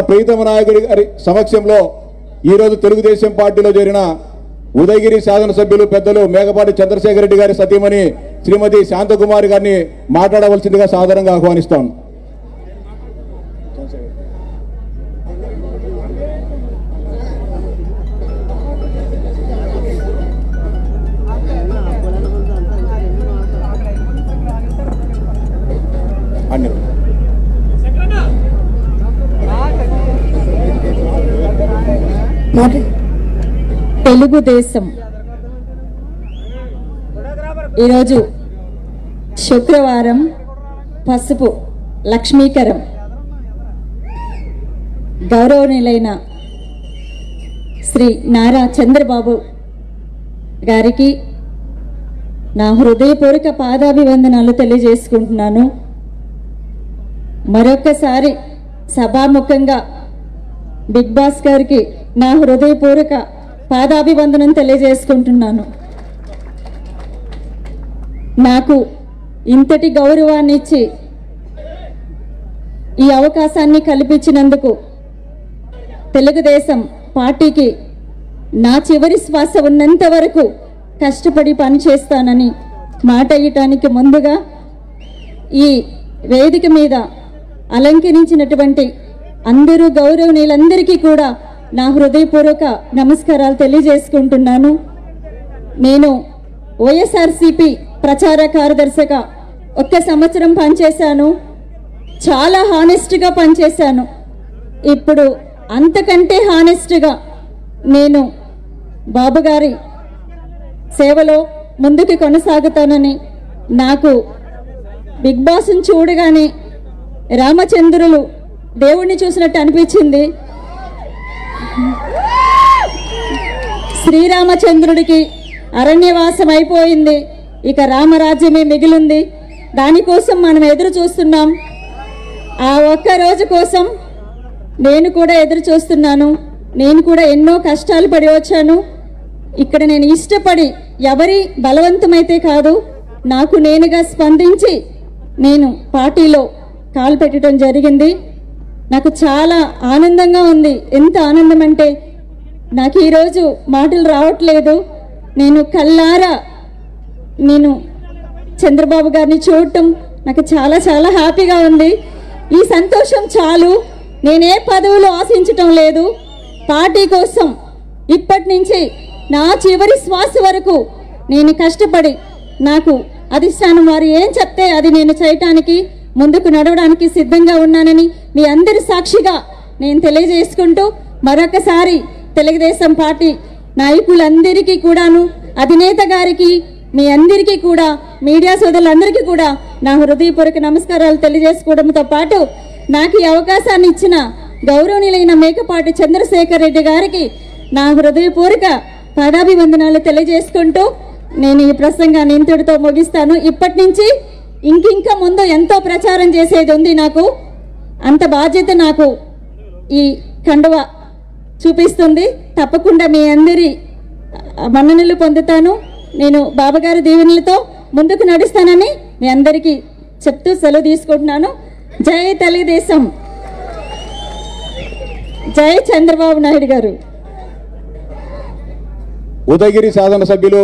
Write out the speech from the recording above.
ప్రీతమ నాయకుడి గారి సమక్షంలో ఈరోజు తెలుగుదేశం పార్టీలో చేరిన ఉదయగిరి శాసనసభ్యులు పెద్దలు మేకపాటి చంద్రశేఖర్ రెడ్డి గారి సతీమణి శ్రీమతి శాంతకుమారి గారిని మాట్లాడవలసిందిగా సాదరంగా ఆహ్వానిస్తాను. తెలుగుదేశం ఈరోజు శుక్రవారం పసుపు లక్ష్మీకరం గౌరవనీయులైన శ్రీ నారా చంద్రబాబు గారికి నా హృదయపూర్వక పాదాభివందనాలు తెలియజేసుకుంటున్నాను. మరొక్కసారి సభాముఖంగా బిగ్ బాస్ గారికి నా హృదయపూర్వక పాదాభివందనం తెలియజేసుకుంటున్నాను. నాకు ఇంతటి గౌరవాన్ని ఇచ్చి ఈ అవకాశాన్ని కల్పించినందుకు తెలుగుదేశం పార్టీకి నా చివరి శ్వాస ఉన్నంత వరకు కష్టపడి పనిచేస్తానని మాట ఇవ్వటానికి ముందుగా ఈ వేదిక మీద అలంకరించినటువంటి అందరూ గౌరవనీయులందరికీ కూడా నా హృదయపూర్వక నమస్కారాలు తెలియజేసుకుంటున్నాను. నేను వైఎస్ఆర్సీపీ ప్రచార కార్యదర్శిగా 1 సంవత్సరం పనిచేశాను. చాలా హానెస్ట్గా పనిచేశాను. ఇప్పుడు అంతకంటే హానెస్ట్గా నేను బాబుగారి సేవలో ముందుకు కొనసాగుతానని నాకు బిగ్ బాస్ని చూడగానే రామచంద్రులు దేవుణ్ణి చూసినట్టు అనిపించింది. శ్రీరామచంద్రుడికి అరణ్యవాసం అయిపోయింది, ఇక రామరాజ్యమే మిగిలింది. దానికోసం మనం ఎదురు చూస్తున్నాం. ఆ ఒక్క రోజు కోసం నేను కూడా ఎదురు చూస్తున్నాను. నేను కూడా ఎన్నో కష్టాలు పడి వచ్చాను. ఇక్కడ నేను ఇష్టపడి ఎవరి బలవంతమైతే కాదు, నాకు నేనుగా స్పందించి నేను పార్టీలో కాలు పెట్టడం జరిగింది. నాకు చాలా ఆనందంగా ఉంది. ఎంత ఆనందం అంటే నాకు ఈరోజు మాటలు రావట్లేదు. నేను కళ్ళారా నేను చంద్రబాబు గారిని చూడటం నాకు చాలా చాలా హ్యాపీగా ఉంది. ఈ సంతోషం చాలు. నేనే పదవులు ఆశించటం లేదు. పార్టీ కోసం ఇప్పటి నుంచి నా చివరి శ్వాస వరకు నేను కష్టపడి నాకు అధిష్టానం వారు ఏం చెప్తే అది నేను చేయటానికి ముందుకు నడవడానికి సిద్ధంగా ఉన్నానని మీ అందరి సాక్షిగా నేను తెలియజేసుకుంటూ మరొకసారి తెలుగుదేశం పార్టీ నాయకులందరికీ కూడాను, అధినేత గారికి, మీ అందరికీ కూడా, మీడియా సోదరులందరికీ కూడా నా హృదయపూర్వక నమస్కారాలు తెలియజేసుకోవడంతో పాటు నాకు ఈ అవకాశాన్ని ఇచ్చిన గౌరవనీయులైన మేకపాటి చంద్రశేఖర్ రెడ్డి గారికి నా హృదయపూర్వక పాదాభివందనాలు తెలియజేసుకుంటూ నేను ఈ ప్రసంగాన్ని ఇంతటితో ముగిస్తాను. ఇప్పటి నుంచి ఇంకింకా ముందు ఎంతో ప్రచారం చేసేది ఉంది. నాకు అంత బాధ్యత నాకు ఈ కండువ చూపిస్తుంది. తప్పకుండా మీ అందరి మన్ననలు పొందుతాను. నేను బాబాగారి దీవెనలతో ముందుకు నడుస్తానని మీ అందరికీ చెప్తూ సెలవు తీసుకుంటున్నాను. జై తెలుగుదేశం, జై చంద్రబాబు నాయుడు గారు. ఉదయగిరి శాసనసభ్యులు